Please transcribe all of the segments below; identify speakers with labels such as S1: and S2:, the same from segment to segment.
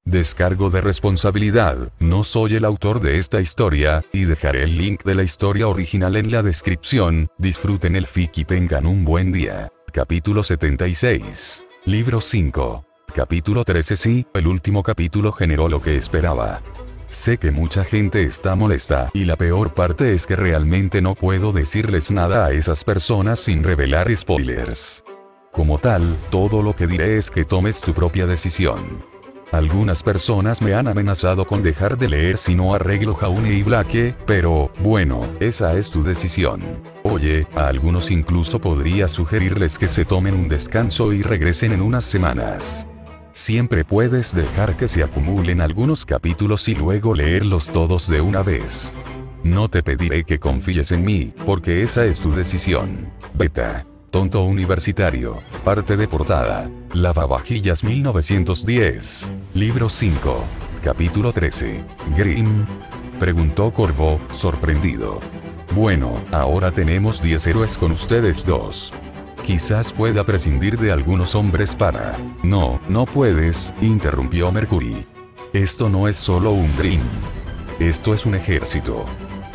S1: Descargo de responsabilidad, no soy el autor de esta historia, y dejaré el link de la historia original en la descripción. Disfruten el fic y tengan un buen día. Capítulo 76. Libro 5. Capítulo 13. Sí, el último capítulo generó lo que esperaba. Sé que mucha gente está molesta, y la peor parte es que realmente no puedo decirles nada a esas personas sin revelar spoilers. Como tal, todo lo que diré es que tomes tu propia decisión. Algunas personas me han amenazado con dejar de leer si no arreglo Jaune y Blake, pero, bueno, esa es tu decisión. Oye, a algunos incluso podría sugerirles que se tomen un descanso y regresen en unas semanas. Siempre puedes dejar que se acumulen algunos capítulos y luego leerlos todos de una vez. No te pediré que confíes en mí, porque esa es tu decisión. Beta. Tonto universitario. Parte de portada. Lavavajillas 1910. Libro 5. Capítulo 13. Grimm. Preguntó Corvo, sorprendido. Bueno, ahora tenemos 10 héroes con ustedes dos. Quizás pueda prescindir de algunos hombres para... No, no puedes, interrumpió Mercury. Esto no es solo un Grimm. Esto es un ejército.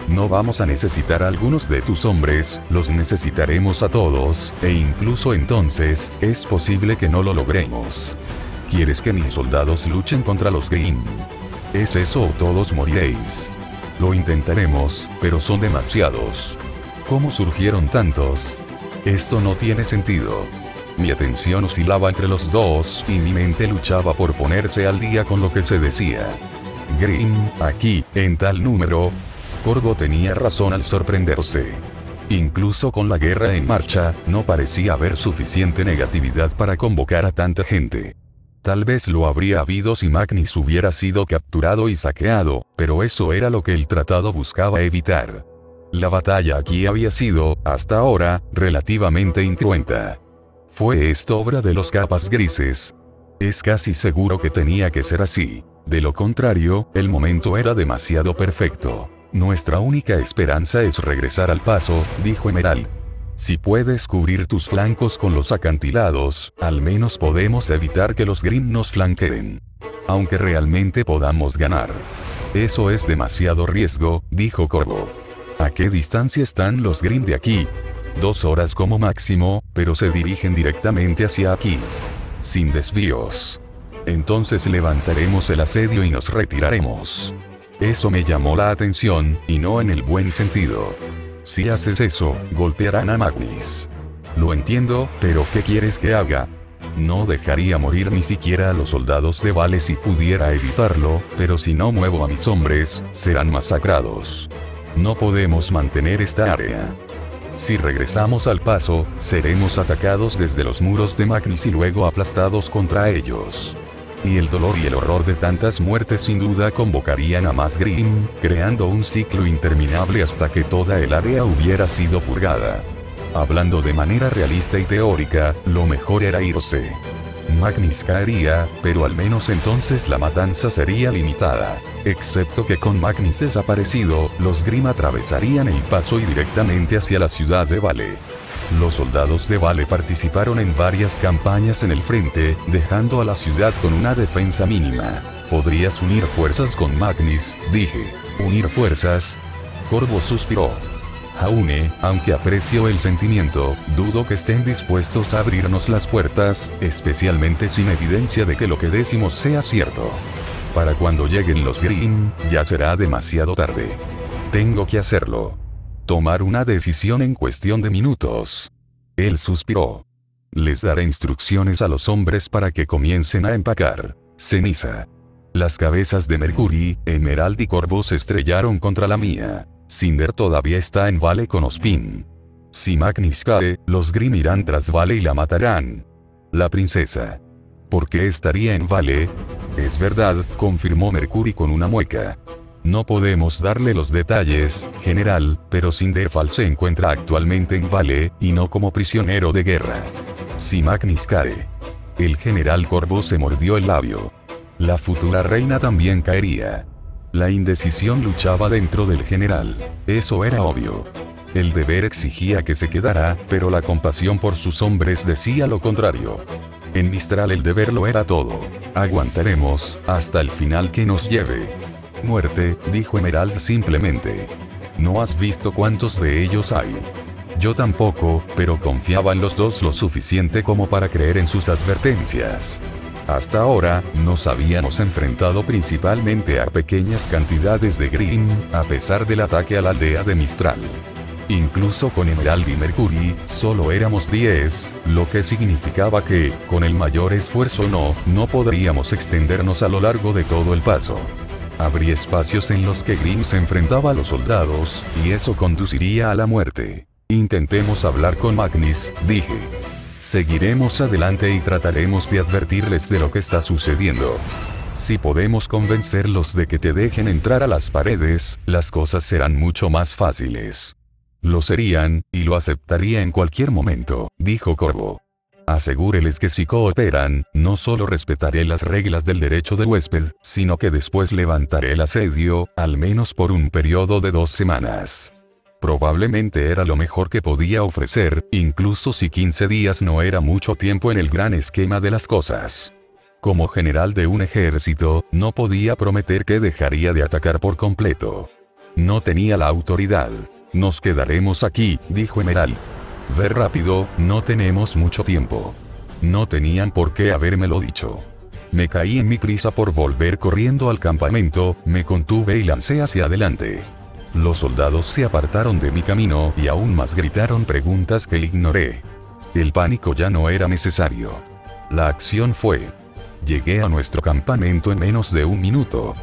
S1: No vamos a necesitar a algunos de tus hombres, los necesitaremos a todos, e incluso entonces, es posible que no lo logremos. ¿Quieres que mis soldados luchen contra los Grimm? ¿Es eso o todos moriréis? Lo intentaremos, pero son demasiados. ¿Cómo surgieron tantos? Esto no tiene sentido. Mi atención oscilaba entre los dos, y mi mente luchaba por ponerse al día con lo que se decía. Grimm, aquí, en tal número... Corvo tenía razón al sorprenderse. Incluso con la guerra en marcha, no parecía haber suficiente negatividad para convocar a tanta gente. Tal vez lo habría habido si Magnus hubiera sido capturado y saqueado, pero eso era lo que el tratado buscaba evitar. La batalla aquí había sido, hasta ahora, relativamente incruenta. ¿Fue esto obra de los capas grises? Es casi seguro que tenía que ser así. De lo contrario, el momento era demasiado perfecto. Nuestra única esperanza es regresar al paso, dijo Emerald. Si puedes cubrir tus flancos con los acantilados, al menos podemos evitar que los Grimm nos flanqueen. Aunque realmente podamos ganar. Eso es demasiado riesgo, dijo Corvo. ¿A qué distancia están los Grimm de aquí? 2 horas como máximo, pero se dirigen directamente hacia aquí. Sin desvíos. Entonces levantaremos el asedio y nos retiraremos. Eso me llamó la atención, y no en el buen sentido. Si haces eso, golpearán a Magnus. Lo entiendo, pero ¿qué quieres que haga? No dejaría morir ni siquiera a los soldados de Vale si pudiera evitarlo, pero si no muevo a mis hombres, serán masacrados. No podemos mantener esta área. Si regresamos al paso, seremos atacados desde los muros de Magnus y luego aplastados contra ellos. Y el dolor y el horror de tantas muertes sin duda convocarían a más Grimm, creando un ciclo interminable hasta que toda el área hubiera sido purgada. Hablando de manera realista y teórica, lo mejor era irse. Magnus caería, pero al menos entonces la matanza sería limitada. Excepto que con Magnus desaparecido, los Grimm atravesarían el paso y directamente hacia la ciudad de Vale. Los soldados de Vale participaron en varias campañas en el frente, dejando a la ciudad con una defensa mínima. ¿Podrías unir fuerzas con Magnus? Dije. ¿Unir fuerzas? Corvo suspiró. Jaune, aunque aprecio el sentimiento, dudo que estén dispuestos a abrirnos las puertas, especialmente sin evidencia de que lo que decimos sea cierto. Para cuando lleguen los Grimm, ya será demasiado tarde. Tengo que hacerlo. Tomar una decisión en cuestión de minutos. Él suspiró. Les daré instrucciones a los hombres para que comiencen a empacar. Ceniza. Las cabezas de Mercury, Emerald y Corvo se estrellaron contra la mía. Cinder todavía está en Vale con Ospin. Si Magnus cae, los Grimm irán tras Vale y la matarán. La princesa. ¿Por qué estaría en Vale? Es verdad, confirmó Mercury con una mueca. No podemos darle los detalles, general, pero Cinderfall se encuentra actualmente en Vale, y no como prisionero de guerra. Si Magnus cae. El general Corvo se mordió el labio. La futura reina también caería. La indecisión luchaba dentro del general. Eso era obvio. El deber exigía que se quedara, pero la compasión por sus hombres decía lo contrario. En Mistral el deber lo era todo. Aguantaremos, hasta el final que nos lleve. Muerte, dijo Emerald simplemente. No has visto cuántos de ellos hay. Yo tampoco, pero confiaba en los dos lo suficiente como para creer en sus advertencias. Hasta ahora, nos habíamos enfrentado principalmente a pequeñas cantidades de Grimm, a pesar del ataque a la aldea de Mistral. Incluso con Emerald y Mercury, solo éramos 10, lo que significaba que, con el mayor esfuerzo no podríamos extendernos a lo largo de todo el paso. Habría espacios en los que Grimm se enfrentaba a los soldados, y eso conduciría a la muerte. Intentemos hablar con Magnus, dije. Seguiremos adelante y trataremos de advertirles de lo que está sucediendo. Si podemos convencerlos de que te dejen entrar a las paredes, las cosas serán mucho más fáciles. Lo serían, y lo aceptaría en cualquier momento, dijo Corvo. Asegúreles que si cooperan, no solo respetaré las reglas del derecho del huésped, sino que después levantaré el asedio, al menos por un periodo de 2 semanas. Probablemente era lo mejor que podía ofrecer, incluso si 15 días no era mucho tiempo en el gran esquema de las cosas. Como general de un ejército, no podía prometer que dejaría de atacar por completo. No tenía la autoridad. Nos quedaremos aquí, dijo Emerald. Ve rápido, no tenemos mucho tiempo. No tenían por qué habérmelo dicho. Me caí en mi prisa por volver corriendo al campamento, me contuve y lancé hacia adelante. Los soldados se apartaron de mi camino y aún más gritaron preguntas que ignoré. El pánico ya no era necesario. La acción fue. Llegué a nuestro campamento en menos de 1 minuto.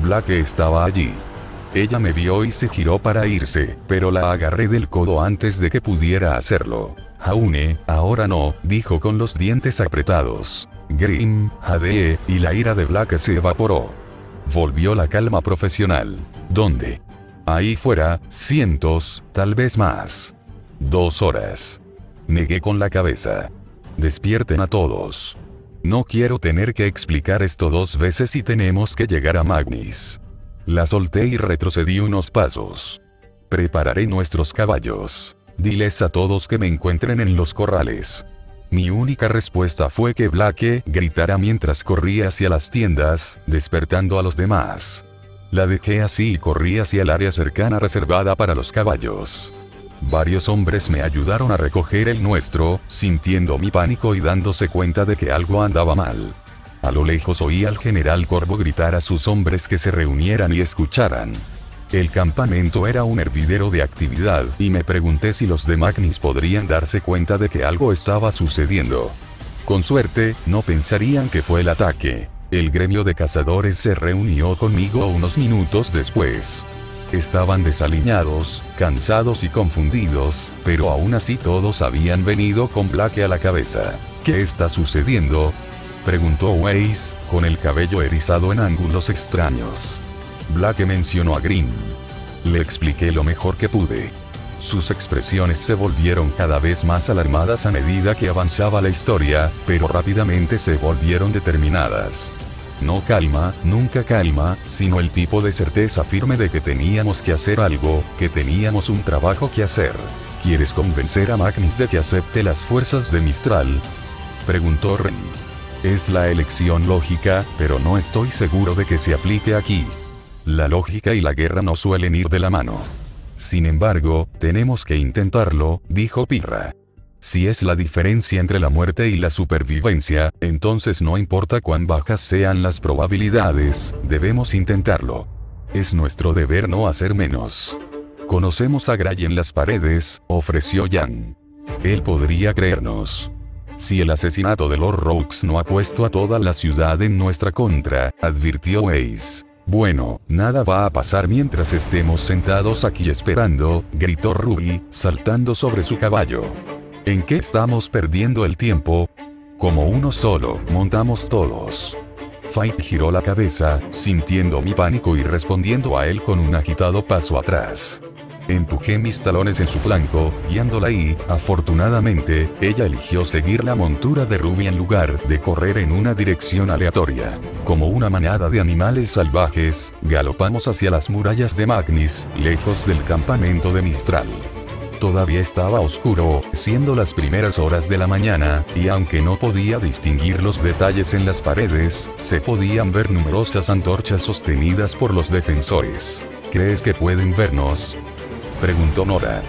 S1: Black estaba allí. Ella me vio y se giró para irse, pero la agarré del codo antes de que pudiera hacerlo. Jaune, ahora no, dijo con los dientes apretados. Grimm, jadeé, y la ira de Black se evaporó. Volvió la calma profesional. ¿Dónde? Ahí fuera, cientos, tal vez más. 2 horas. Negué con la cabeza. Despierten a todos. No quiero tener que explicar esto 2 veces y tenemos que llegar a Magnus. La solté y retrocedí unos pasos. Prepararé nuestros caballos. Diles a todos que me encuentren en los corrales. Mi única respuesta fue que Blake gritara mientras corría hacia las tiendas, despertando a los demás. La dejé así y corrí hacia el área cercana reservada para los caballos. Varios hombres me ayudaron a recoger el nuestro, sintiendo mi pánico y dándose cuenta de que algo andaba mal. A lo lejos oí al general Corvo gritar a sus hombres que se reunieran y escucharan. El campamento era un hervidero de actividad y me pregunté si los de Magnus podrían darse cuenta de que algo estaba sucediendo. Con suerte, no pensarían que fue el ataque. El gremio de cazadores se reunió conmigo unos minutos después. Estaban desaliñados, cansados y confundidos, pero aún así todos habían venido con Blake a la cabeza. ¿Qué está sucediendo?, preguntó Weiss, con el cabello erizado en ángulos extraños. Blake mencionó a Grimm. Le expliqué lo mejor que pude. Sus expresiones se volvieron cada vez más alarmadas a medida que avanzaba la historia, pero rápidamente se volvieron determinadas. No calma, nunca calma, sino el tipo de certeza firme de que teníamos que hacer algo, que teníamos un trabajo que hacer. ¿Quieres convencer a Magnus de que acepte las fuerzas de Mistral?, preguntó Ren. Es la elección lógica, pero no estoy seguro de que se aplique aquí. La lógica y la guerra no suelen ir de la mano. Sin embargo, tenemos que intentarlo, dijo Pirra. Si es la diferencia entre la muerte y la supervivencia, entonces no importa cuán bajas sean las probabilidades, debemos intentarlo. Es nuestro deber no hacer menos. Conocemos a Gray en las paredes, ofreció Yang. Él podría creernos. Si el asesinato de Lord Roux no ha puesto a toda la ciudad en nuestra contra, advirtió Weiss. Bueno, nada va a pasar mientras estemos sentados aquí esperando, gritó Ruby, saltando sobre su caballo. ¿En qué estamos perdiendo el tiempo? Como uno solo, montamos todos. Fight giró la cabeza, sintiendo mi pánico y respondiendo a él con un agitado paso atrás. Empujé mis talones en su flanco, guiándola y, afortunadamente, ella eligió seguir la montura de Ruby en lugar de correr en una dirección aleatoria. Como una manada de animales salvajes, galopamos hacia las murallas de Magnus, lejos del campamento de Mistral. Todavía estaba oscuro, siendo las primeras horas de la mañana, y aunque no podía distinguir los detalles en las paredes, se podían ver numerosas antorchas sostenidas por los defensores. ¿Crees que pueden vernos?, preguntó Nora.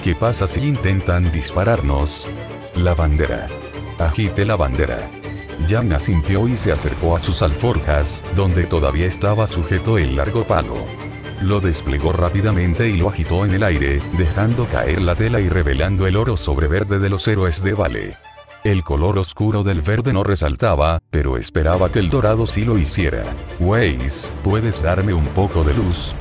S1: ¿Qué pasa si intentan dispararnos? La bandera. Agite la bandera. Jan asintió y se acercó a sus alforjas, donde todavía estaba sujeto el largo palo. Lo desplegó rápidamente y lo agitó en el aire, dejando caer la tela y revelando el oro sobre verde de los héroes de Vale. El color oscuro del verde no resaltaba, pero esperaba que el dorado sí lo hiciera. Weiss, ¿puedes darme un poco de luz?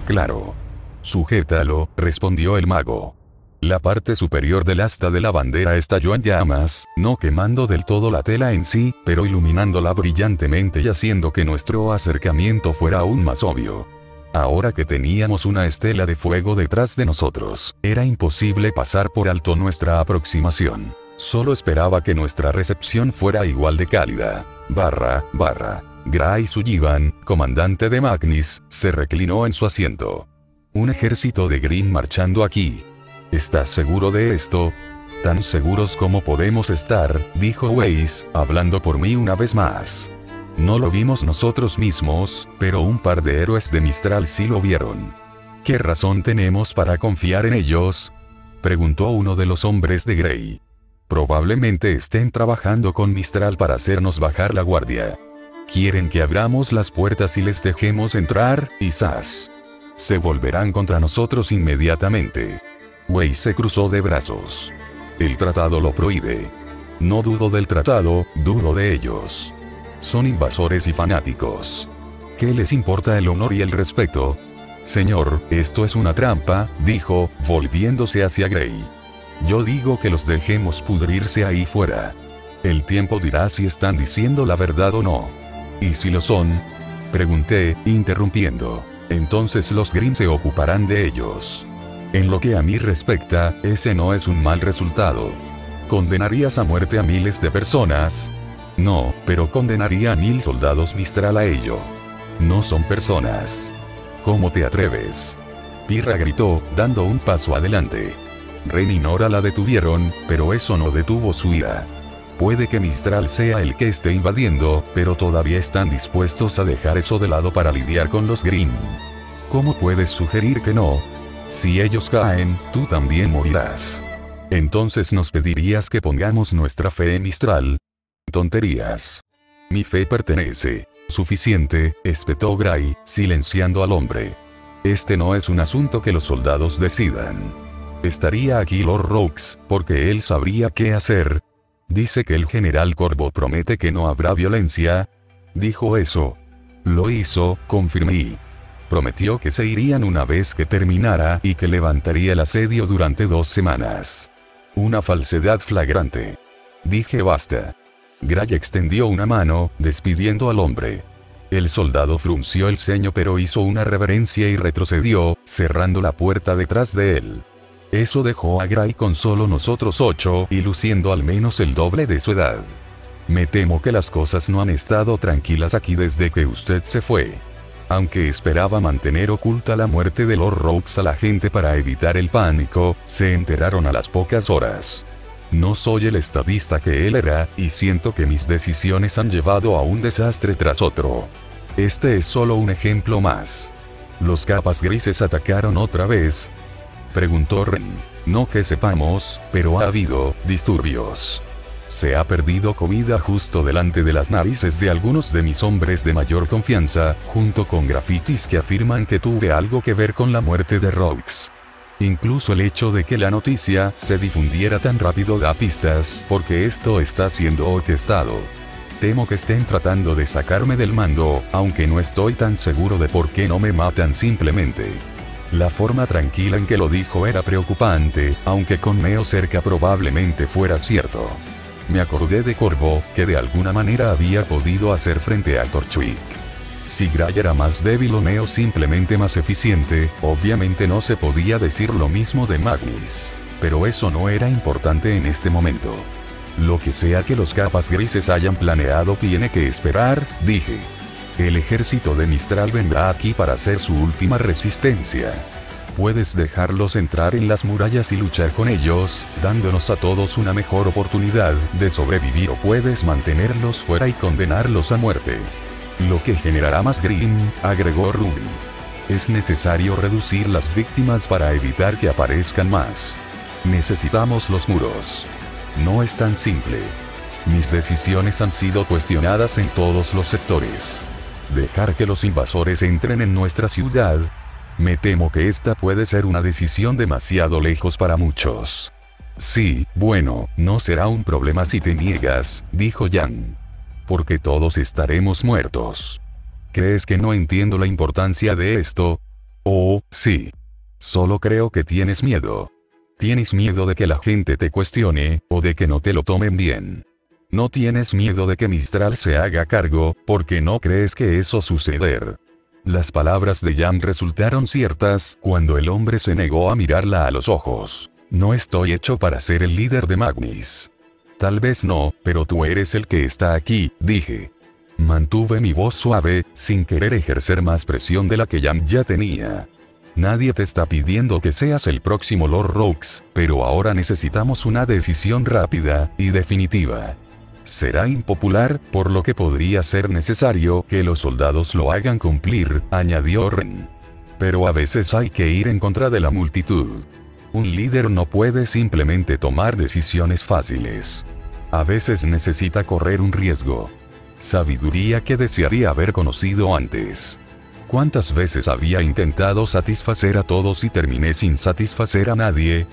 S1: Claro. Sujétalo, respondió el mago. La parte superior del asta de la bandera estalló en llamas, no quemando del todo la tela en sí, pero iluminándola brillantemente y haciendo que nuestro acercamiento fuera aún más obvio. Ahora que teníamos una estela de fuego detrás de nosotros, era imposible pasar por alto nuestra aproximación. Solo esperaba que nuestra recepción fuera igual de cálida. Gray Sullivan, comandante de Magnis, se reclinó en su asiento. Un ejército de Grimm marchando aquí. ¿Estás seguro de esto? Tan seguros como podemos estar, dijo Weiss, hablando por mí una vez más. No lo vimos nosotros mismos, pero un par de héroes de Mistral sí lo vieron. ¿Qué razón tenemos para confiar en ellos?, preguntó uno de los hombres de Gray. Probablemente estén trabajando con Mistral para hacernos bajar la guardia. Quieren que abramos las puertas y les dejemos entrar, y ¡zas! Se volverán contra nosotros inmediatamente. Weiss se cruzó de brazos. El tratado lo prohíbe. No dudo del tratado, dudo de ellos. Son invasores y fanáticos. ¿Qué les importa el honor y el respeto? Señor, esto es una trampa, dijo, volviéndose hacia Gray. Yo digo que los dejemos pudrirse ahí fuera. El tiempo dirá si están diciendo la verdad o no. ¿Y si lo son?, pregunté, interrumpiendo. Entonces los Grimm se ocuparán de ellos. En lo que a mí respecta, ese no es un mal resultado. ¿Condenarías a muerte a miles de personas? No, pero condenaría a 1000 soldados Mistral a ello. No son personas. ¿Cómo te atreves? Pirra gritó, dando un paso adelante. Ren y Nora la detuvieron, pero eso no detuvo su ira. Puede que Mistral sea el que esté invadiendo, pero todavía están dispuestos a dejar eso de lado para lidiar con los Grimm. ¿Cómo puedes sugerir que no? Si ellos caen, tú también morirás. Entonces nos pedirías que pongamos nuestra fe en Mistral. Tonterías. Mi fe pertenece. Suficiente, espetó Gray, silenciando al hombre. Este no es un asunto que los soldados decidan. Estaría aquí Lord Rox, porque él sabría qué hacer. Dice que el general Corvo promete que no habrá violencia. Dijo eso. Lo hizo, confirmé. Prometió que se irían una vez que terminara y que levantaría el asedio durante 2 semanas. Una falsedad flagrante. Dije basta. Gray extendió una mano, despidiendo al hombre. El soldado frunció el ceño pero hizo una reverencia y retrocedió, cerrando la puerta detrás de él. Eso dejó a Gray con solo nosotros 8 y luciendo al menos el doble de su edad. Me temo que las cosas no han estado tranquilas aquí desde que usted se fue. Aunque esperaba mantener oculta la muerte de Lord Rox a la gente para evitar el pánico, se enteraron a las pocas horas. No soy el estadista que él era, y siento que mis decisiones han llevado a un desastre tras otro. Este es solo un ejemplo más. ¿Los capas grises atacaron otra vez?, preguntó Ren. No que sepamos, pero ha habido disturbios. Se ha perdido comida justo delante de las narices de algunos de mis hombres de mayor confianza, junto con grafitis que afirman que tuve algo que ver con la muerte de Rox. Incluso el hecho de que la noticia se difundiera tan rápido da pistas, porque esto está siendo orquestado. Temo que estén tratando de sacarme del mando, aunque no estoy tan seguro de por qué no me matan simplemente. La forma tranquila en que lo dijo era preocupante, aunque con Neo cerca probablemente fuera cierto. Me acordé de Corvo, que de alguna manera había podido hacer frente a Torchwick. Si Gray era más débil o Neo simplemente más eficiente, obviamente no se podía decir lo mismo de Magnis. Pero eso no era importante en este momento. Lo que sea que los capas grises hayan planeado tiene que esperar, dije. El ejército de Mistral vendrá aquí para hacer su última resistencia. Puedes dejarlos entrar en las murallas y luchar con ellos, dándonos a todos una mejor oportunidad de sobrevivir, o puedes mantenerlos fuera y condenarlos a muerte. Lo que generará más Grimm, agregó Ruby. Es necesario reducir las víctimas para evitar que aparezcan más. Necesitamos los muros. No es tan simple. Mis decisiones han sido cuestionadas en todos los sectores. Dejar que los invasores entren en nuestra ciudad. Me temo que esta puede ser una decisión demasiado lejos para muchos. Sí, bueno, no será un problema si te niegas, dijo Yang. Porque todos estaremos muertos. ¿Crees que no entiendo la importancia de esto? Oh, sí. Solo creo que tienes miedo. Tienes miedo de que la gente te cuestione, o de que no te lo tomen bien. No tienes miedo de que Mistral se haga cargo, porque no crees que eso suceder. Las palabras de Yang resultaron ciertas cuando el hombre se negó a mirarla a los ojos. No estoy hecho para ser el líder de Magnus. Tal vez no, pero tú eres el que está aquí, dije. Mantuve mi voz suave, sin querer ejercer más presión de la que Yang ya tenía. Nadie te está pidiendo que seas el próximo Lord Rox, pero ahora necesitamos una decisión rápida y definitiva. Será impopular, por lo que podría ser necesario que los soldados lo hagan cumplir, añadió Ren. Pero a veces hay que ir en contra de la multitud. Un líder no puede simplemente tomar decisiones fáciles. A veces necesita correr un riesgo. Sabiduría que desearía haber conocido antes. ¿Cuántas veces había intentado satisfacer a todos y terminé sin satisfacer a nadie?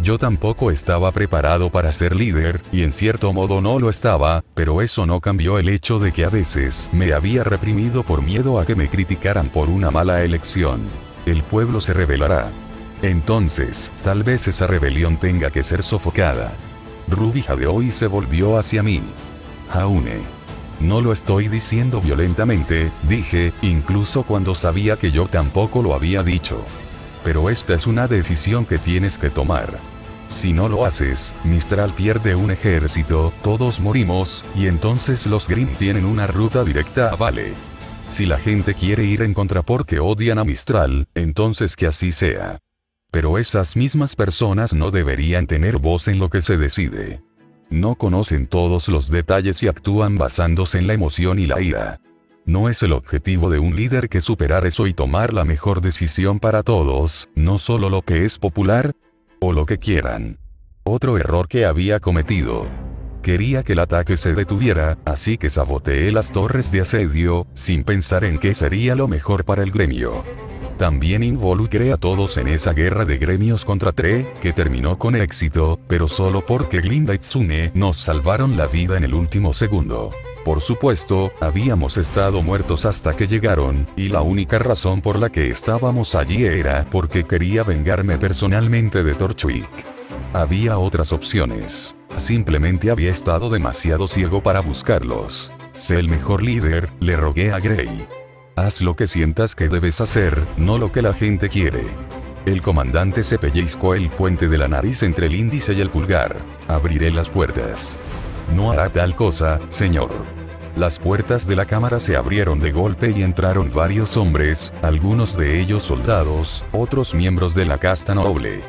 S1: Yo tampoco estaba preparado para ser líder, y en cierto modo no lo estaba, pero eso no cambió el hecho de que a veces me había reprimido por miedo a que me criticaran por una mala elección. El pueblo se rebelará. Entonces, tal vez esa rebelión tenga que ser sofocada. Ruby jadeó y se volvió hacia mí. Jaune. No lo estoy diciendo violentamente, dije, incluso cuando sabía que yo tampoco lo había dicho. Pero esta es una decisión que tienes que tomar. Si no lo haces, Mistral pierde un ejército, todos morimos, y entonces los Grimm tienen una ruta directa a Vale. Si la gente quiere ir en contra porque odian a Mistral, entonces que así sea. Pero esas mismas personas no deberían tener voz en lo que se decide. No conocen todos los detalles y actúan basándose en la emoción y la ira. No es el objetivo de un líder que superar eso y tomar la mejor decisión para todos, no solo lo que es popular, o lo que quieran. Otro error que había cometido. Quería que el ataque se detuviera, así que saboteé las torres de asedio, sin pensar en qué sería lo mejor para el gremio. También involucré a todos en esa guerra de gremios contra Tre, que terminó con éxito, pero solo porque Glinda y Tsune nos salvaron la vida en el último segundo. Por supuesto, habíamos estado muertos hasta que llegaron, y la única razón por la que estábamos allí era porque quería vengarme personalmente de Torchwick. Había otras opciones. Simplemente había estado demasiado ciego para buscarlos. Sé el mejor líder, le rogué a Grey. Haz lo que sientas que debes hacer, no lo que la gente quiere. El comandante se pellizcó el puente de la nariz entre el índice y el pulgar. Abriré las puertas. No hará tal cosa, señor. Las puertas de la cámara se abrieron de golpe y entraron varios hombres, algunos de ellos soldados, otros miembros de la casta noble.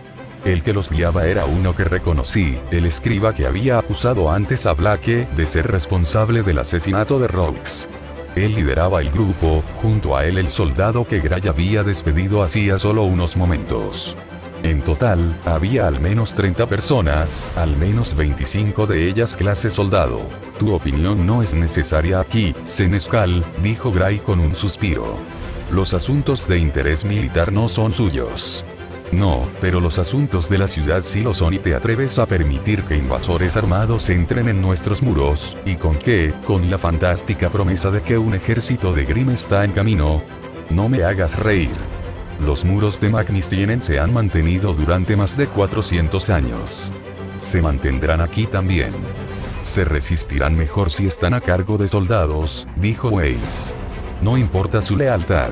S1: El que los guiaba era uno que reconocí, el escriba que había acusado antes a Blake de ser responsable del asesinato de Rox. Él lideraba el grupo, junto a él el soldado que Gray había despedido hacía solo unos momentos. En total, había al menos 30 personas, al menos 25 de ellas clase soldado. Tu opinión no es necesaria aquí, Senescal, dijo Gray con un suspiro. Los asuntos de interés militar no son suyos. No, pero los asuntos de la ciudad sí lo son y te atreves a permitir que invasores armados entren en nuestros muros, ¿y con qué? Con la fantástica promesa de que un ejército de Grimm está en camino. No me hagas reír. Los muros de Magnus se han mantenido durante más de 400 años. Se mantendrán aquí también. Se resistirán mejor si están a cargo de soldados, dijo Weiss. No importa su lealtad.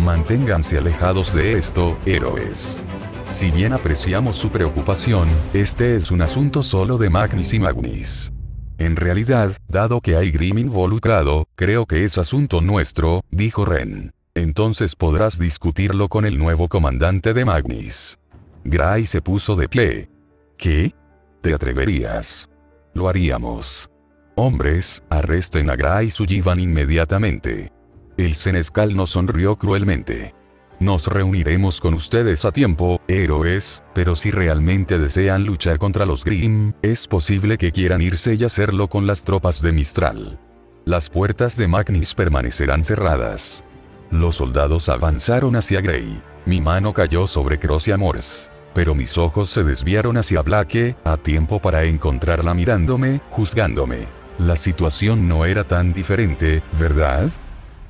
S1: Manténganse alejados de esto, héroes. Si bien apreciamos su preocupación, este es un asunto solo de Magnus y Magnus. En realidad, dado que hay Grimm involucrado, creo que es asunto nuestro, dijo Ren. Entonces podrás discutirlo con el nuevo comandante de Magnis. Gray se puso de pie. ¿Qué? ¿Te atreverías? Lo haríamos. Hombres, arresten a Gray Sullivan inmediatamente. El senescal nos sonrió cruelmente. Nos reuniremos con ustedes a tiempo, héroes, pero si realmente desean luchar contra los Grimm, es posible que quieran irse y hacerlo con las tropas de Mistral. Las puertas de Magnis permanecerán cerradas. Los soldados avanzaron hacia Gray. Mi mano cayó sobre Crocia Morse. Pero mis ojos se desviaron hacia Blake, a tiempo para encontrarla mirándome, juzgándome. La situación no era tan diferente, ¿verdad?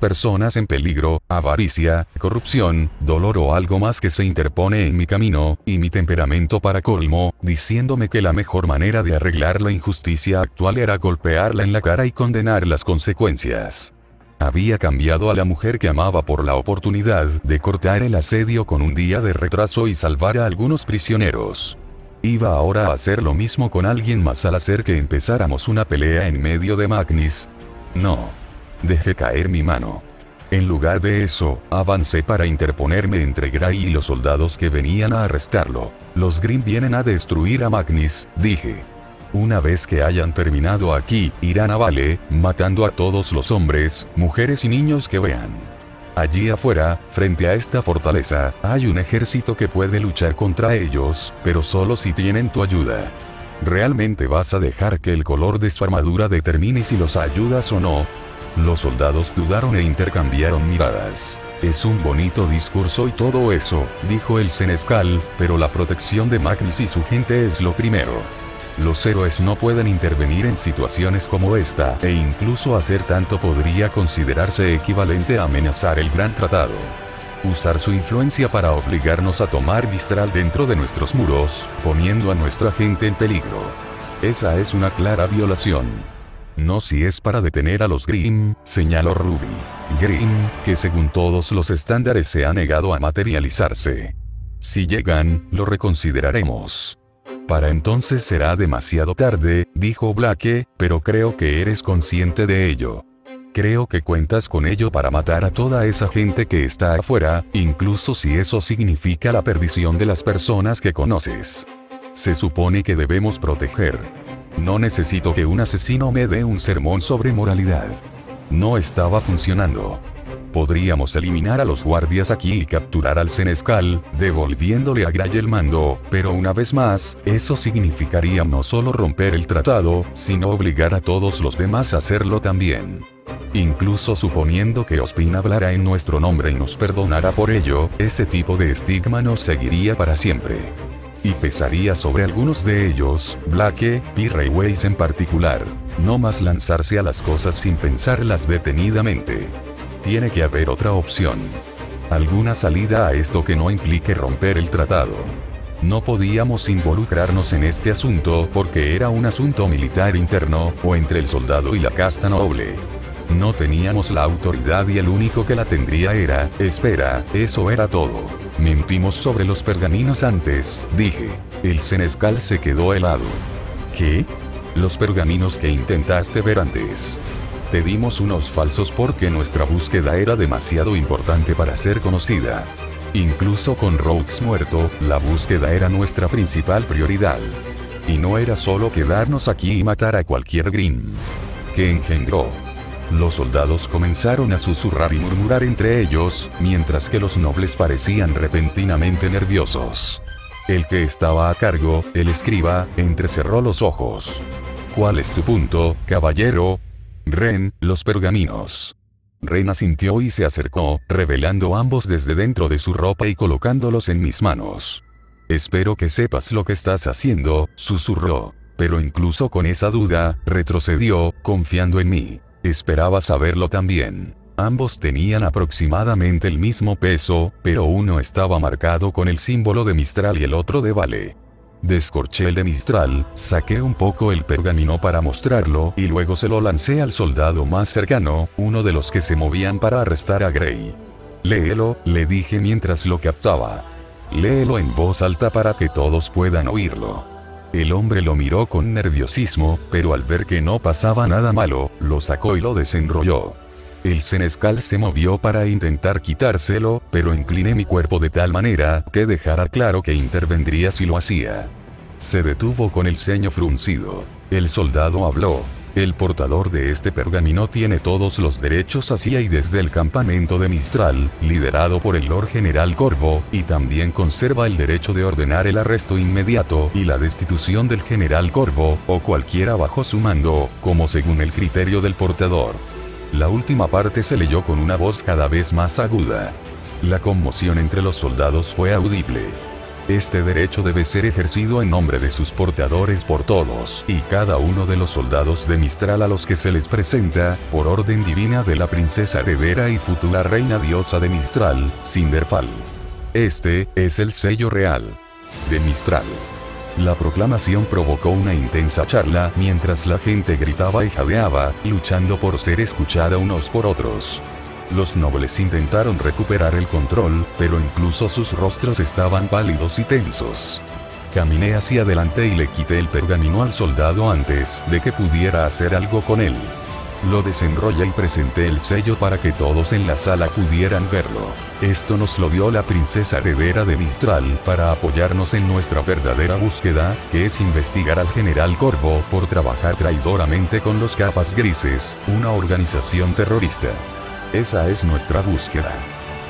S1: Personas en peligro, avaricia, corrupción, dolor o algo más que se interpone en mi camino, y mi temperamento para colmo, diciéndome que la mejor manera de arreglar la injusticia actual era golpearla en la cara y condenar las consecuencias. Había cambiado a la mujer que amaba por la oportunidad de cortar el asedio con un día de retraso y salvar a algunos prisioneros. Iba ahora a hacer lo mismo con alguien más al hacer que empezáramos una pelea en medio de Magnis. No. Dejé caer mi mano. En lugar de eso, avancé para interponerme entre Gray y los soldados que venían a arrestarlo. Los Grimm vienen a destruir a Magnis, dije. Una vez que hayan terminado aquí, irán a Vale, matando a todos los hombres, mujeres y niños que vean. Allí afuera, frente a esta fortaleza, hay un ejército que puede luchar contra ellos, pero solo si tienen tu ayuda. ¿Realmente vas a dejar que el color de su armadura determine si los ayudas o no? Los soldados dudaron e intercambiaron miradas. Es un bonito discurso y todo eso, dijo el senescal, pero la protección de Magnis y su gente es lo primero. Los héroes no pueden intervenir en situaciones como esta, e incluso hacer tanto podría considerarse equivalente a amenazar el Gran Tratado. Usar su influencia para obligarnos a tomar Mistral dentro de nuestros muros, poniendo a nuestra gente en peligro. Esa es una clara violación. No si es para detener a los Grimm, señaló Ruby. Grimm, que según todos los estándares se ha negado a materializarse. Si llegan, lo reconsideraremos. Para entonces será demasiado tarde, dijo Blake, pero creo que eres consciente de ello. Creo que cuentas con ello para matar a toda esa gente que está afuera, incluso si eso significa la perdición de las personas que conoces. Se supone que debemos proteger. No necesito que un asesino me dé un sermón sobre moralidad. No estaba funcionando. Podríamos eliminar a los guardias aquí y capturar al senescal, devolviéndole a Gray el mando, pero una vez más, eso significaría no solo romper el tratado, sino obligar a todos los demás a hacerlo también. Incluso suponiendo que Ospin hablara en nuestro nombre y nos perdonara por ello, ese tipo de estigma nos seguiría para siempre. Y pesaría sobre algunos de ellos, Blake, y Rayways en particular. No más lanzarse a las cosas sin pensarlas detenidamente. Tiene que haber otra opción. Alguna salida a esto que no implique romper el tratado. No podíamos involucrarnos en este asunto porque era un asunto militar interno, o entre el soldado y la casta noble. No teníamos la autoridad y el único que la tendría era, espera, eso era todo. Mentimos sobre los pergaminos antes, dije. El senescal se quedó helado. ¿Qué? Los pergaminos que intentaste ver antes. Te dimos unos falsos porque nuestra búsqueda era demasiado importante para ser conocida. Incluso con Rogues muerto, la búsqueda era nuestra principal prioridad. Y no era solo quedarnos aquí y matar a cualquier Grimm. ¿Qué engendró? Los soldados comenzaron a susurrar y murmurar entre ellos, mientras que los nobles parecían repentinamente nerviosos. El que estaba a cargo, el escriba, entrecerró los ojos. ¿Cuál es tu punto, caballero? Ren, los pergaminos. Ren asintió y se acercó, revelando ambos desde dentro de su ropa y colocándolos en mis manos. Espero que sepas lo que estás haciendo, susurró. Pero incluso con esa duda, retrocedió, confiando en mí. Esperaba saberlo también. Ambos tenían aproximadamente el mismo peso, pero uno estaba marcado con el símbolo de Mistral y el otro de Vale. Descorché el de Mistral, saqué un poco el pergamino para mostrarlo y luego se lo lancé al soldado más cercano, uno de los que se movían para arrestar a Gray. Léelo, le dije mientras lo captaba. Léelo en voz alta para que todos puedan oírlo. El hombre lo miró con nerviosismo, pero al ver que no pasaba nada malo, lo sacó y lo desenrolló. El senescal se movió para intentar quitárselo, pero incliné mi cuerpo de tal manera que dejara claro que intervendría si lo hacía. Se detuvo con el ceño fruncido. El soldado habló. El portador de este pergamino tiene todos los derechos hacia y desde el campamento de Mistral, liderado por el Lord General Corvo, y también conserva el derecho de ordenar el arresto inmediato y la destitución del General Corvo, o cualquiera bajo su mando, como según el criterio del portador. La última parte se leyó con una voz cada vez más aguda. La conmoción entre los soldados fue audible. Este derecho debe ser ejercido en nombre de sus portadores por todos y cada uno de los soldados de Mistral a los que se les presenta, por orden divina de la princesa heredera y futura reina diosa de Mistral, Cinderfall. Este es el sello real de Mistral. La proclamación provocó una intensa charla mientras la gente gritaba y jadeaba, luchando por ser escuchada unos por otros. Los nobles intentaron recuperar el control, pero incluso sus rostros estaban pálidos y tensos. Caminé hacia adelante y le quité el pergamino al soldado antes de que pudiera hacer algo con él. Lo desenrollé y presenté el sello para que todos en la sala pudieran verlo. Esto nos lo dio la princesa heredera de Mistral para apoyarnos en nuestra verdadera búsqueda, que es investigar al General Corvo por trabajar traidoramente con los Capas Grises, una organización terrorista. Esa es nuestra búsqueda.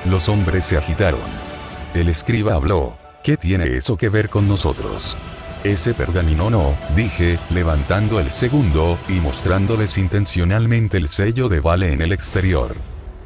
S1: Los hombres se agitaron. El escriba habló. ¿Qué tiene eso que ver con nosotros? Ese pergamino no, dije, levantando el segundo, y mostrándoles intencionalmente el sello de Vale en el exterior.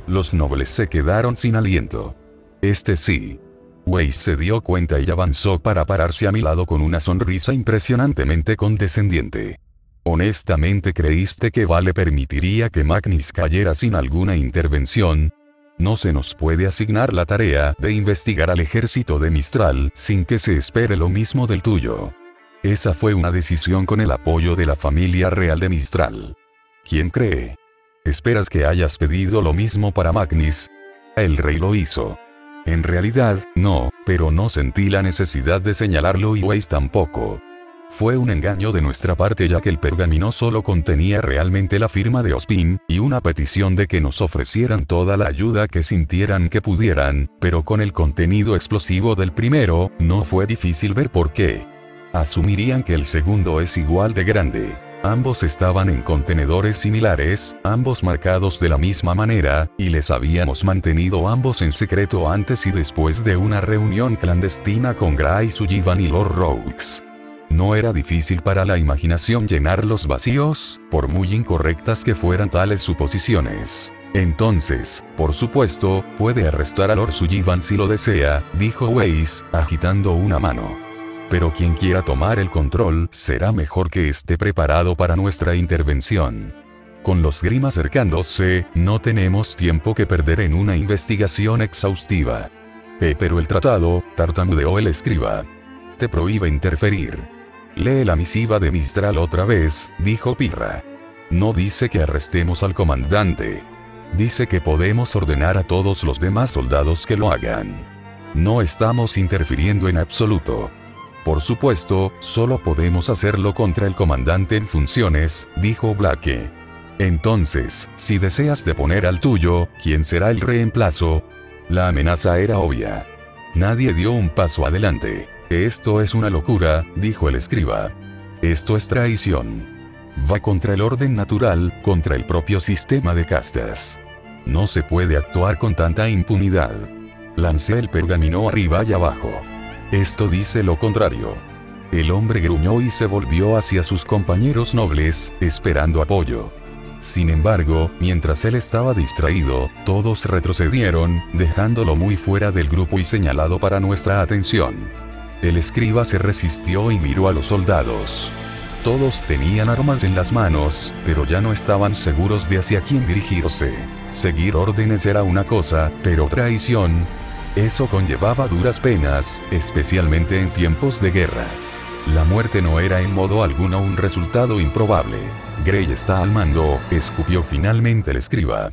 S1: Los nobles se quedaron sin aliento. Este sí. Weiss se dio cuenta y avanzó para pararse a mi lado con una sonrisa impresionantemente condescendiente. ¿Honestamente creíste que Vale permitiría que Magnus cayera sin alguna intervención? No se nos puede asignar la tarea de investigar al ejército de Mistral sin que se espere lo mismo del tuyo. Esa fue una decisión con el apoyo de la familia real de Mistral. ¿Quién cree? ¿Esperas que hayas pedido lo mismo para Magnus? El rey lo hizo. En realidad, no, pero no sentí la necesidad de señalarlo y Weiss tampoco. Fue un engaño de nuestra parte ya que el pergamino solo contenía realmente la firma de Ospin, y una petición de que nos ofrecieran toda la ayuda que sintieran que pudieran, pero con el contenido explosivo del primero, no fue difícil ver por qué. Asumirían que el segundo es igual de grande. Ambos estaban en contenedores similares, ambos marcados de la misma manera, y les habíamos mantenido ambos en secreto antes y después de una reunión clandestina con Gray Sullivan y Lord Rogues. No era difícil para la imaginación llenar los vacíos, por muy incorrectas que fueran tales suposiciones. Entonces, por supuesto, puede arrestar a Lord Sullivan si lo desea, dijo Weiss, agitando una mano. Pero quien quiera tomar el control, será mejor que esté preparado para nuestra intervención. Con los Grimm acercándose, no tenemos tiempo que perder en una investigación exhaustiva. Pero el tratado, tartamudeó el escriba. Te prohíbe interferir. Lee la misiva de Mistral otra vez, dijo Pirra. No dice que arrestemos al comandante. Dice que podemos ordenar a todos los demás soldados que lo hagan. No estamos interfiriendo en absoluto. Por supuesto, solo podemos hacerlo contra el comandante en funciones, dijo Blake. Entonces, si deseas deponer al tuyo, ¿quién será el reemplazo? La amenaza era obvia. Nadie dio un paso adelante. Esto es una locura, dijo el escriba. Esto es traición. Va contra el orden natural, contra el propio sistema de castas. No se puede actuar con tanta impunidad. Lancé el pergamino arriba y abajo. Esto dice lo contrario. El hombre gruñó y se volvió hacia sus compañeros nobles, esperando apoyo. Sin embargo, mientras él estaba distraído, todos retrocedieron, dejándolo muy fuera del grupo y señalado para nuestra atención. El escriba se resistió y miró a los soldados. Todos tenían armas en las manos, pero ya no estaban seguros de hacia quién dirigirse. Seguir órdenes era una cosa, pero traición, eso conllevaba duras penas, especialmente en tiempos de guerra. La muerte no era en modo alguno un resultado improbable. Gray está al mando, escupió finalmente el escriba.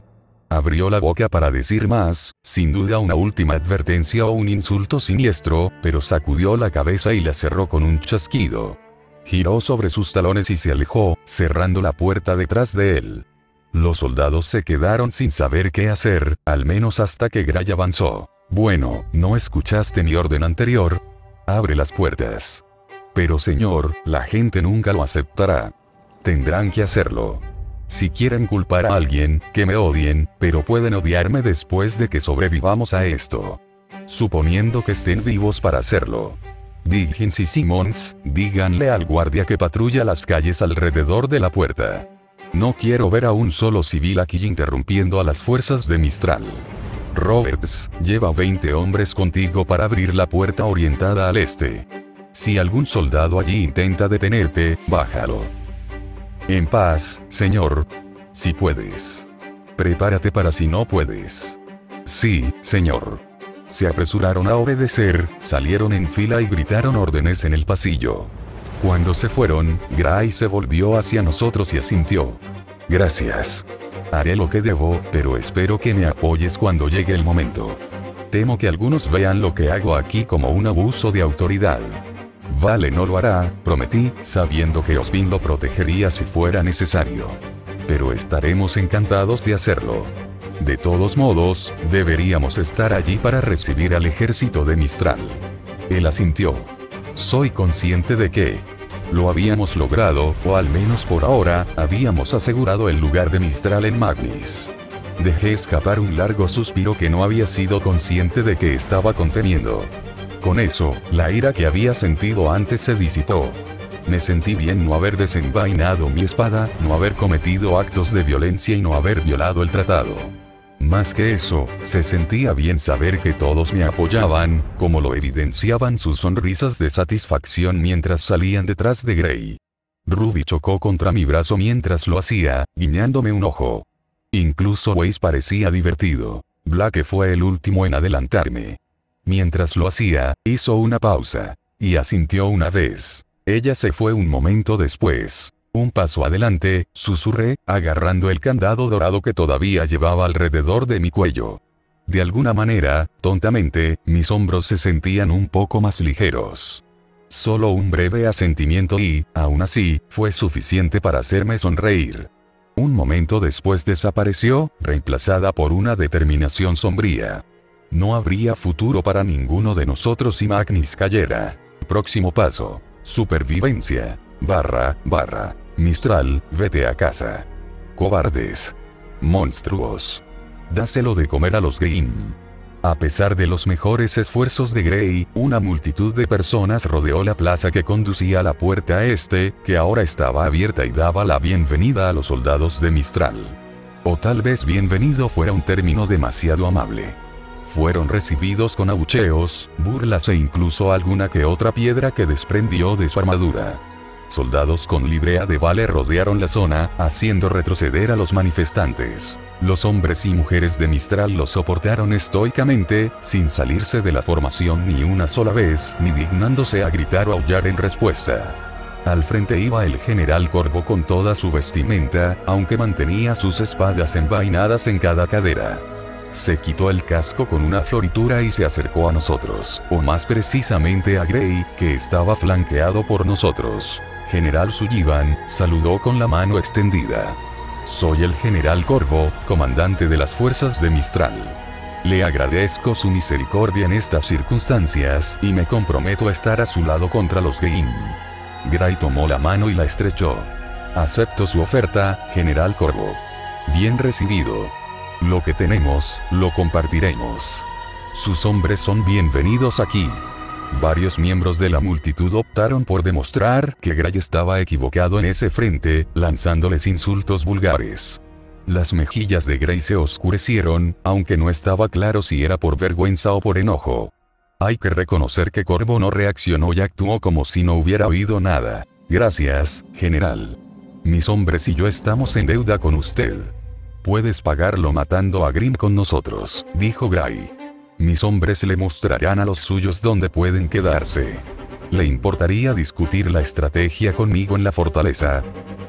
S1: Abrió la boca para decir más, sin duda una última advertencia o un insulto siniestro, pero sacudió la cabeza y la cerró con un chasquido. Giró sobre sus talones y se alejó, cerrando la puerta detrás de él. Los soldados se quedaron sin saber qué hacer, al menos hasta que Gray avanzó. Bueno, ¿no escuchaste mi orden anterior? Abre las puertas. Pero señor, la gente nunca lo aceptará. Tendrán que hacerlo. Si quieren culpar a alguien, que me odien, pero pueden odiarme después de que sobrevivamos a esto. Suponiendo que estén vivos para hacerlo. Diggins y Simmons, díganle al guardia que patrulla las calles alrededor de la puerta. No quiero ver a un solo civil aquí interrumpiendo a las fuerzas de Mistral. Roberts, lleva 20 hombres contigo para abrir la puerta orientada al este. Si algún soldado allí intenta detenerte, bájalo. En paz, señor. Si puedes. Prepárate para si no puedes. Sí, señor. Se apresuraron a obedecer, salieron en fila y gritaron órdenes en el pasillo. Cuando se fueron, Gray se volvió hacia nosotros y asintió. Gracias. Haré lo que debo, pero espero que me apoyes cuando llegue el momento. Temo que algunos vean lo que hago aquí como un abuso de autoridad. Vale, no lo hará, prometí, sabiendo que Oswin lo protegería si fuera necesario. Pero estaremos encantados de hacerlo. De todos modos, deberíamos estar allí para recibir al ejército de Mistral. Él asintió. Soy consciente de que lo habíamos logrado, o al menos por ahora, habíamos asegurado el lugar de Mistral en Magnis. Dejé escapar un largo suspiro que no había sido consciente de que estaba conteniendo. Con eso, la ira que había sentido antes se disipó. Me sentí bien no haber desenvainado mi espada, no haber cometido actos de violencia y no haber violado el tratado. Más que eso, se sentía bien saber que todos me apoyaban, como lo evidenciaban sus sonrisas de satisfacción mientras salían detrás de Gray. Ruby chocó contra mi brazo mientras lo hacía, guiñándome un ojo. Incluso Weiss parecía divertido. Blake fue el último en adelantarme. Mientras lo hacía, hizo una pausa. Y asintió una vez. Ella se fue un momento después. Un paso adelante, susurré, agarrando el candado dorado que todavía llevaba alrededor de mi cuello. De alguna manera, tontamente, mis hombros se sentían un poco más ligeros. Solo un breve asentimiento y, aún así, fue suficiente para hacerme sonreír. Un momento después desapareció, reemplazada por una determinación sombría. No habría futuro para ninguno de nosotros si Magnis cayera. Próximo paso. Supervivencia. Mistral, vete a casa. Cobardes. Monstruos. Dáselo de comer a los Game. A pesar de los mejores esfuerzos de Gray, una multitud de personas rodeó la plaza que conducía a la puerta este, que ahora estaba abierta y daba la bienvenida a los soldados de Mistral. O tal vez bienvenido fuera un término demasiado amable. Fueron recibidos con abucheos, burlas e incluso alguna que otra piedra que desprendió de su armadura. Soldados con librea de Vale rodearon la zona, haciendo retroceder a los manifestantes. Los hombres y mujeres de Mistral lo soportaron estoicamente, sin salirse de la formación ni una sola vez, ni dignándose a gritar o aullar en respuesta. Al frente iba el general Corvo con toda su vestimenta, aunque mantenía sus espadas envainadas en cada cadera. Se quitó el casco con una floritura y se acercó a nosotros, o más precisamente a Gray, que estaba flanqueado por nosotros. General Sullivan, saludó con la mano extendida. Soy el general Corvo, comandante de las fuerzas de Mistral. Le agradezco su misericordia en estas circunstancias, y me comprometo a estar a su lado contra los Game. Gray tomó la mano y la estrechó. Acepto su oferta, general Corvo. Bien recibido. Lo que tenemos, lo compartiremos. Sus hombres son bienvenidos aquí. Varios miembros de la multitud optaron por demostrar que Gray estaba equivocado en ese frente, lanzándoles insultos vulgares. Las mejillas de Gray se oscurecieron, aunque no estaba claro si era por vergüenza o por enojo. Hay que reconocer que Corvo no reaccionó y actuó como si no hubiera oído nada. Gracias, general. Mis hombres y yo estamos en deuda con usted. Puedes pagarlo matando a Grimm con nosotros, dijo Gray. Mis hombres le mostrarán a los suyos dónde pueden quedarse. ¿Le importaría discutir la estrategia conmigo en la fortaleza?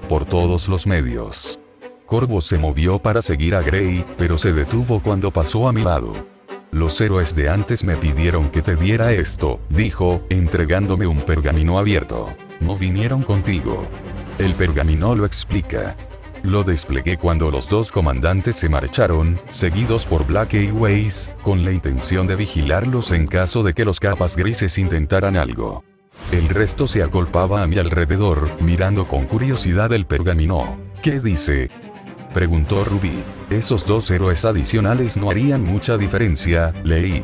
S1: Por todos los medios. Corvo se movió para seguir a Gray, pero se detuvo cuando pasó a mi lado. Los héroes de antes me pidieron que te diera esto, dijo, entregándome un pergamino abierto. No vinieron contigo. El pergamino lo explica. Lo desplegué cuando los dos comandantes se marcharon, seguidos por Black Airways, con la intención de vigilarlos en caso de que los capas grises intentaran algo. El resto se agolpaba a mi alrededor, mirando con curiosidad el pergamino. ¿Qué dice?, preguntó Ruby. Esos 2 héroes adicionales no harían mucha diferencia, leí.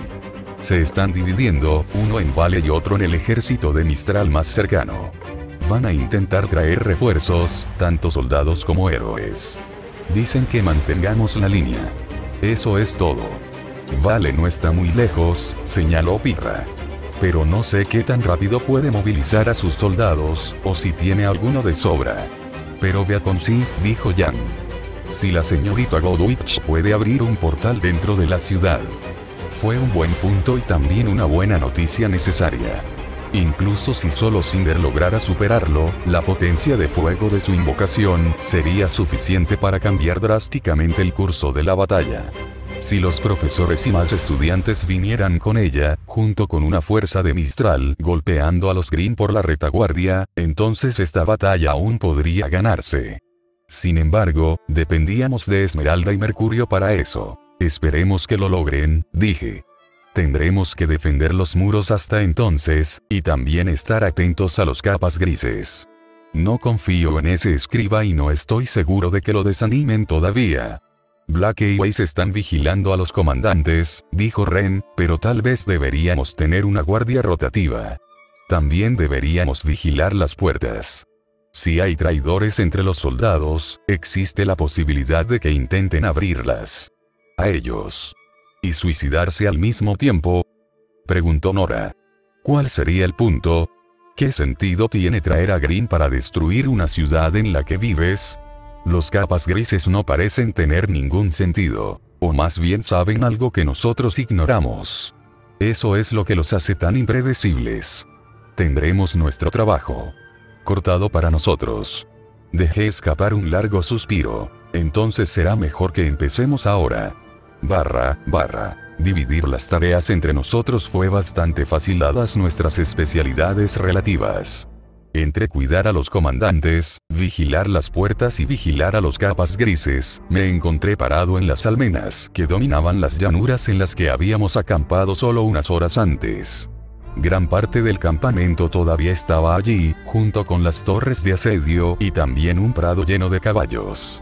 S1: Se están dividiendo, uno en Vale y otro en el ejército de Mistral más cercano. Van a intentar traer refuerzos, tanto soldados como héroes. Dicen que mantengamos la línea. Eso es todo. Vale no está muy lejos, señaló Pirra. Pero no sé qué tan rápido puede movilizar a sus soldados, o si tiene alguno de sobra. Pero vea con sí, dijo Jan. Si la señorita Godwich puede abrir un portal dentro de la ciudad. Fue un buen punto y también una buena noticia necesaria. Incluso si solo Cinder lograra superarlo, la potencia de fuego de su invocación sería suficiente para cambiar drásticamente el curso de la batalla. Si los profesores y más estudiantes vinieran con ella, junto con una fuerza de Mistral golpeando a los Grimm por la retaguardia, entonces esta batalla aún podría ganarse. Sin embargo, dependíamos de Esmeralda y Mercurio para eso. Esperemos que lo logren, dije. Tendremos que defender los muros hasta entonces, y también estar atentos a los capas grises. No confío en ese escriba y no estoy seguro de que lo desanimen todavía. Black Airways están vigilando a los comandantes, dijo Ren, pero tal vez deberíamos tener una guardia rotativa. También deberíamos vigilar las puertas. Si hay traidores entre los soldados, existe la posibilidad de que intenten abrirlas. A ellos. ¿Y suicidarse al mismo tiempo?, preguntó Nora. ¿Cuál sería el punto? ¿Qué sentido tiene traer a Grimm para destruir una ciudad en la que vives? Los capas grises no parecen tener ningún sentido, o más bien saben algo que nosotros ignoramos. Eso es lo que los hace tan impredecibles. Tendremos nuestro trabajo cortado para nosotros. Dejé escapar un largo suspiro. Entonces será mejor que empecemos ahora. Dividir las tareas entre nosotros fue bastante fácil dadas nuestras especialidades relativas. Entre cuidar a los comandantes, vigilar las puertas y vigilar a los capas grises, me encontré parado en las almenas que dominaban las llanuras en las que habíamos acampado solo unas horas antes. Gran parte del campamento todavía estaba allí, junto con las torres de asedio y también un prado lleno de caballos.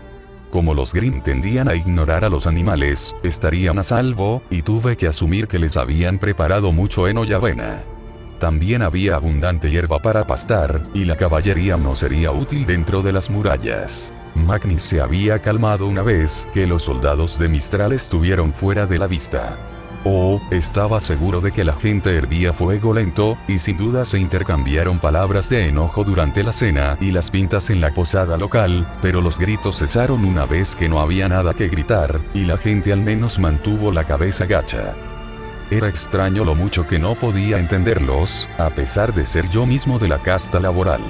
S1: Como los Grimm tendían a ignorar a los animales, estarían a salvo, y tuve que asumir que les habían preparado mucho heno y avena. También había abundante hierba para pastar, y la caballería no sería útil dentro de las murallas. Magnus se había calmado una vez que los soldados de Mistral estuvieron fuera de la vista. Estaba seguro de que la gente hervía fuego lento, y sin duda se intercambiaron palabras de enojo durante la cena y las pintas en la posada local, pero los gritos cesaron una vez que no había nada que gritar, y la gente al menos mantuvo la cabeza gacha. Era extraño lo mucho que no podía entenderlos, a pesar de ser yo mismo de la casta laboral.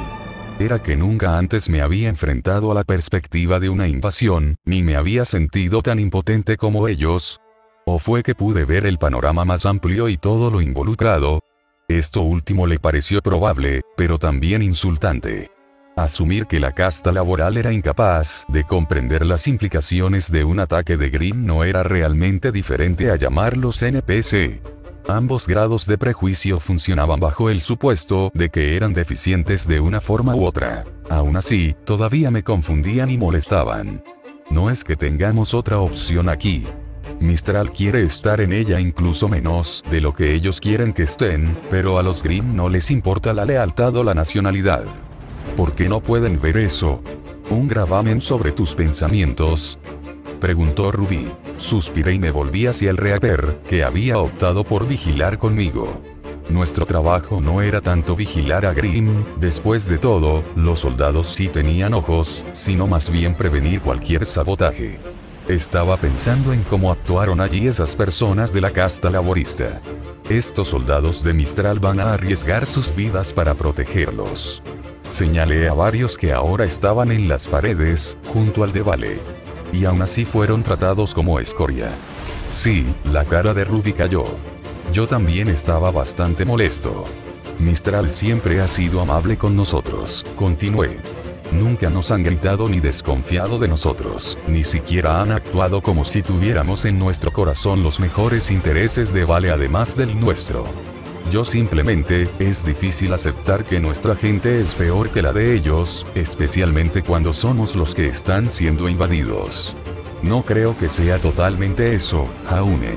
S1: Era que nunca antes me había enfrentado a la perspectiva de una invasión, ni me había sentido tan impotente como ellos. ¿O fue que pude ver el panorama más amplio y todo lo involucrado? Esto último le pareció probable, pero también insultante. Asumir que la casta laboral era incapaz de comprender las implicaciones de un ataque de Grimm no era realmente diferente a llamarlos NPC. Ambos grados de prejuicio funcionaban bajo el supuesto de que eran deficientes de una forma u otra. Aún así, todavía me confundían y molestaban. No es que tengamos otra opción aquí. Mistral quiere estar en ella incluso menos de lo que ellos quieren que estén, pero a los Grimm no les importa la lealtad o la nacionalidad. ¿Por qué no pueden ver eso? ¿Un gravamen sobre tus pensamientos?, preguntó Ruby. Suspiré y me volví hacia el Reaper, que había optado por vigilar conmigo. Nuestro trabajo no era tanto vigilar a Grimm, después de todo, los soldados sí tenían ojos, sino más bien prevenir cualquier sabotaje. Estaba pensando en cómo actuaron allí esas personas de la casta laborista. Estos soldados de Mistral van a arriesgar sus vidas para protegerlos. Señalé a varios que ahora estaban en las paredes, junto al de Vale. Y aún así fueron tratados como escoria. Sí, la cara de Ruby cayó. Yo también estaba bastante molesto. Mistral siempre ha sido amable con nosotros, continué. Nunca nos han gritado ni desconfiado de nosotros, ni siquiera han actuado como si tuviéramos en nuestro corazón los mejores intereses de Vale además del nuestro. Yo simplemente, es difícil aceptar que nuestra gente es peor que la de ellos, especialmente cuando somos los que están siendo invadidos. No creo que sea totalmente eso, Jaune.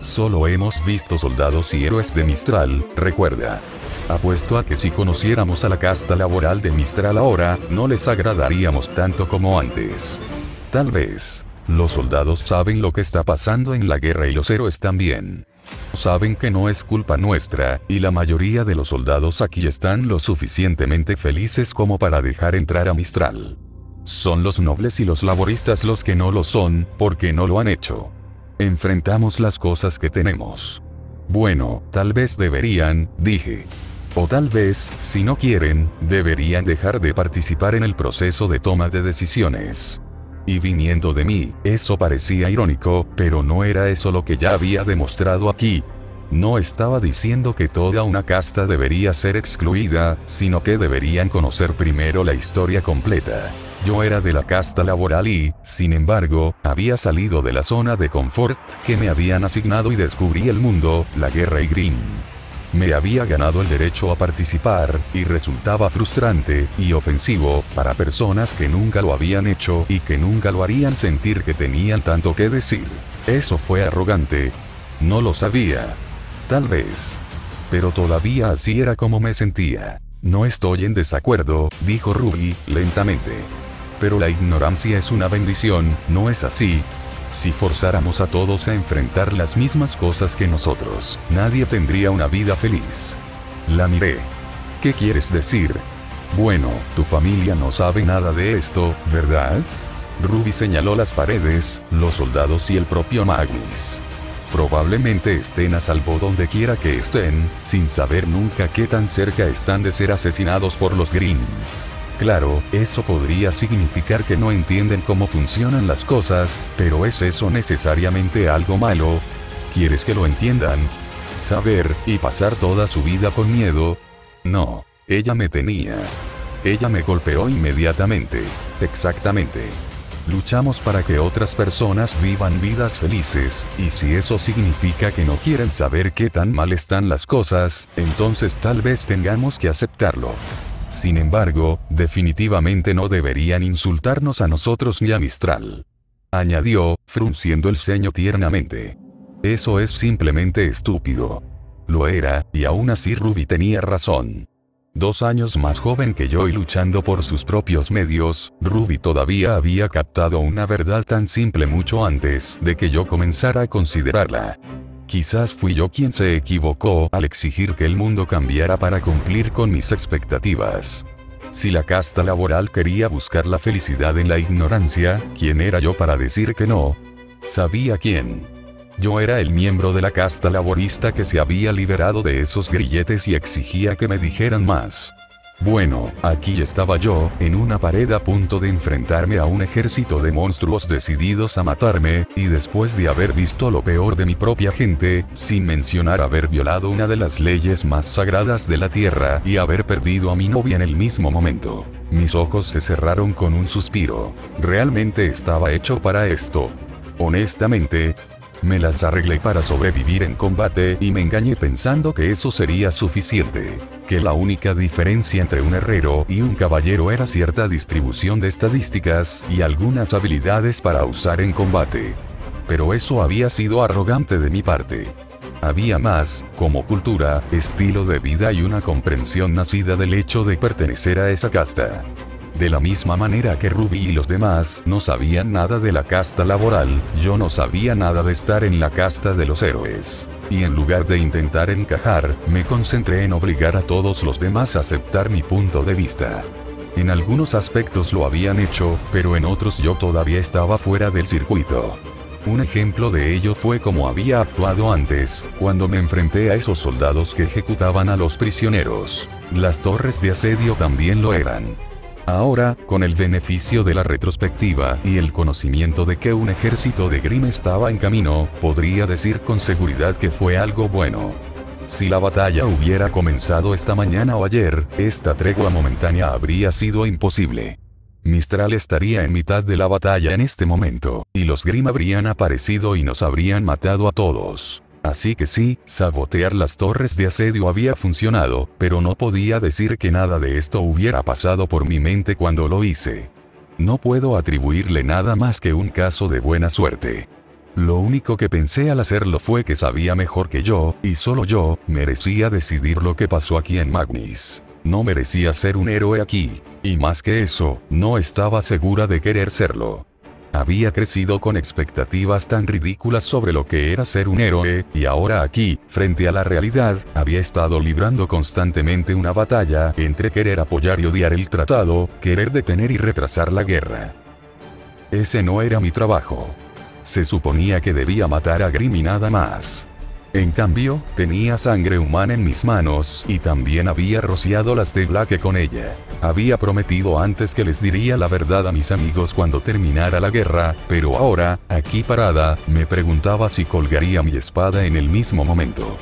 S1: Solo hemos visto soldados y héroes de Mistral, recuerda. Apuesto a que si conociéramos a la casta laboral de Mistral ahora, no les agradaríamos tanto como antes. Tal vez. Los soldados saben lo que está pasando en la guerra y los héroes también. Saben que no es culpa nuestra, y la mayoría de los soldados aquí están lo suficientemente felices como para dejar entrar a Mistral. Son los nobles y los laboristas los que no lo son, porque no lo han hecho. Enfrentamos las cosas que tenemos. Bueno, tal vez deberían, dije. O tal vez, si no quieren, deberían dejar de participar en el proceso de toma de decisiones. Y viniendo de mí, eso parecía irónico, pero no era eso lo que ya había demostrado aquí. No estaba diciendo que toda una casta debería ser excluida, sino que deberían conocer primero la historia completa. Yo era de la casta laboral y, sin embargo, había salido de la zona de confort que me habían asignado y descubrí el mundo, la guerra y Grimm. Me había ganado el derecho a participar, y resultaba frustrante y ofensivo para personas que nunca lo habían hecho y que nunca lo harían sentir que tenían tanto que decir. Eso fue arrogante. No lo sabía. Tal vez. Pero todavía así era como me sentía. No estoy en desacuerdo, dijo Ruby, lentamente. Pero la ignorancia es una bendición, ¿no es así? Si forzáramos a todos a enfrentar las mismas cosas que nosotros, nadie tendría una vida feliz. La miré. ¿Qué quieres decir? Bueno, tu familia no sabe nada de esto, ¿verdad? Ruby señaló las paredes, los soldados y el propio Magnus. Probablemente estén a salvo donde quiera que estén, sin saber nunca qué tan cerca están de ser asesinados por los Grimm. Claro, eso podría significar que no entienden cómo funcionan las cosas, pero ¿es eso necesariamente algo malo? ¿Quieres que lo entiendan? ¿Saber, y pasar toda su vida con miedo? No, ella me tenía. Ella me golpeó inmediatamente. Exactamente. Luchamos para que otras personas vivan vidas felices, y si eso significa que no quieren saber qué tan mal están las cosas, entonces tal vez tengamos que aceptarlo. Sin embargo, definitivamente no deberían insultarnos a nosotros ni a Mistral. Añadió, frunciendo el ceño tiernamente. Eso es simplemente estúpido. Lo era, y aún así Ruby tenía razón. 2 años más joven que yo y luchando por sus propios medios, Ruby todavía había captado una verdad tan simple mucho antes de que yo comenzara a considerarla. Quizás fui yo quien se equivocó al exigir que el mundo cambiara para cumplir con mis expectativas. Si la casta laboral quería buscar la felicidad en la ignorancia, ¿quién era yo para decir que no? Sabía quién. Yo era el miembro de la casta laborista que se había liberado de esos grilletes y exigía que me dijeran más. Bueno, aquí estaba yo, en una pared a punto de enfrentarme a un ejército de monstruos decididos a matarme, y después de haber visto lo peor de mi propia gente, sin mencionar haber violado una de las leyes más sagradas de la tierra y haber perdido a mi novia en el mismo momento. Mis ojos se cerraron con un suspiro. Realmente estaba hecho para esto. Honestamente, me las arreglé para sobrevivir en combate y me engañé pensando que eso sería suficiente. Que la única diferencia entre un herrero y un caballero era cierta distribución de estadísticas y algunas habilidades para usar en combate. Pero eso había sido arrogante de mi parte. Había más, como cultura, estilo de vida y una comprensión nacida del hecho de pertenecer a esa casta. De la misma manera que Ruby y los demás no sabían nada de la casta laboral, yo no sabía nada de estar en la casta de los héroes. Y en lugar de intentar encajar, me concentré en obligar a todos los demás a aceptar mi punto de vista. En algunos aspectos lo habían hecho, pero en otros yo todavía estaba fuera del circuito. Un ejemplo de ello fue como había actuado antes, cuando me enfrenté a esos soldados que ejecutaban a los prisioneros. Las torres de asedio también lo eran. Ahora, con el beneficio de la retrospectiva y el conocimiento de que un ejército de Grimm estaba en camino, podría decir con seguridad que fue algo bueno. Si la batalla hubiera comenzado esta mañana o ayer, esta tregua momentánea habría sido imposible. Mistral estaría en mitad de la batalla en este momento, y los Grimm habrían aparecido y nos habrían matado a todos. Así que sí, sabotear las torres de asedio había funcionado, pero no podía decir que nada de esto hubiera pasado por mi mente cuando lo hice. No puedo atribuirle nada más que un caso de buena suerte. Lo único que pensé al hacerlo fue que sabía mejor que yo, y solo yo, merecía decidir lo que pasó aquí en Magnis. No merecía ser un héroe aquí, y más que eso, no estaba segura de querer serlo. Había crecido con expectativas tan ridículas sobre lo que era ser un héroe, y ahora aquí, frente a la realidad, había estado librando constantemente una batalla entre querer apoyar y odiar el tratado, querer detener y retrasar la guerra. Ese no era mi trabajo. Se suponía que debía matar a Grimm y nada más. En cambio, tenía sangre humana en mis manos, y también había rociado las de Blake con ella. Había prometido antes que les diría la verdad a mis amigos cuando terminara la guerra, pero ahora, aquí parada, me preguntaba si colgaría mi espada en el mismo momento.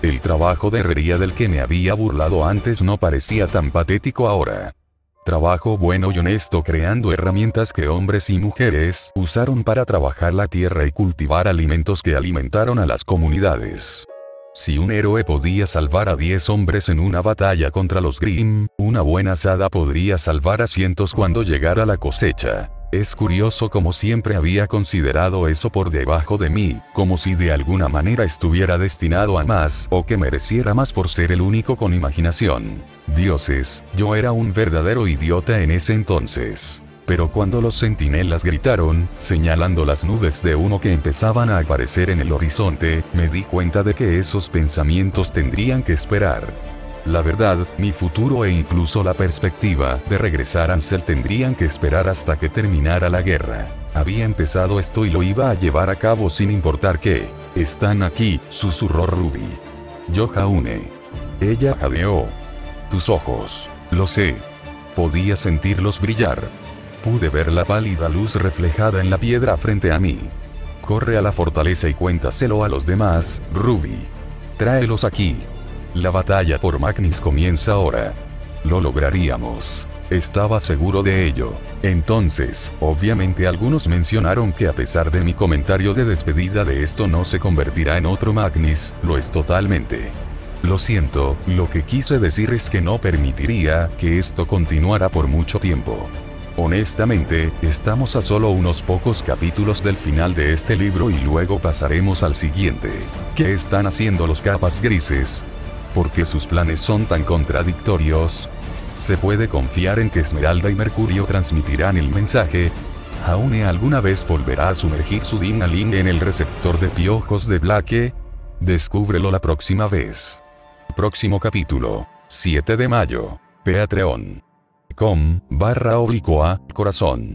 S1: El trabajo de herrería del que me había burlado antes no parecía tan patético ahora. Trabajo bueno y honesto creando herramientas que hombres y mujeres usaron para trabajar la tierra y cultivar alimentos que alimentaron a las comunidades. Si un héroe podía salvar a 10 hombres en una batalla contra los Grimm, una buena asada podría salvar a cientos cuando llegara la cosecha. Es curioso como siempre había considerado eso por debajo de mí, como si de alguna manera estuviera destinado a más o que mereciera más por ser el único con imaginación. Dioses, yo era un verdadero idiota en ese entonces. Pero cuando los centinelas gritaron, señalando las nubes de humo que empezaban a aparecer en el horizonte, me di cuenta de que esos pensamientos tendrían que esperar. La verdad, mi futuro e incluso la perspectiva de regresar a Ansel tendrían que esperar hasta que terminara la guerra. Había empezado esto y lo iba a llevar a cabo sin importar qué. Están aquí, susurró Ruby. Yo Jaune. Ella jadeó. Tus ojos. Lo sé. Podía sentirlos brillar. Pude ver la pálida luz reflejada en la piedra frente a mí. Corre a la fortaleza y cuéntaselo a los demás, Ruby. Tráelos aquí. La batalla por Magnis comienza ahora. Lo lograríamos. Estaba seguro de ello. Entonces, obviamente algunos mencionaron que a pesar de mi comentario de despedida de esto no se convertirá en otro Magnis, lo es totalmente. Lo siento, lo que quise decir es que no permitiría que esto continuara por mucho tiempo. Honestamente, estamos a solo unos pocos capítulos del final de este libro y luego pasaremos al siguiente. ¿Qué están haciendo los capas grises? ¿Por qué sus planes son tan contradictorios? ¿Se puede confiar en que Esmeralda y Mercurio transmitirán el mensaje? ¿Jaune alguna vez volverá a sumergir su Dingaling en el receptor de piojos de Blake? Descúbrelo la próxima vez. Próximo capítulo. 7 de mayo. Patreon.com/corazón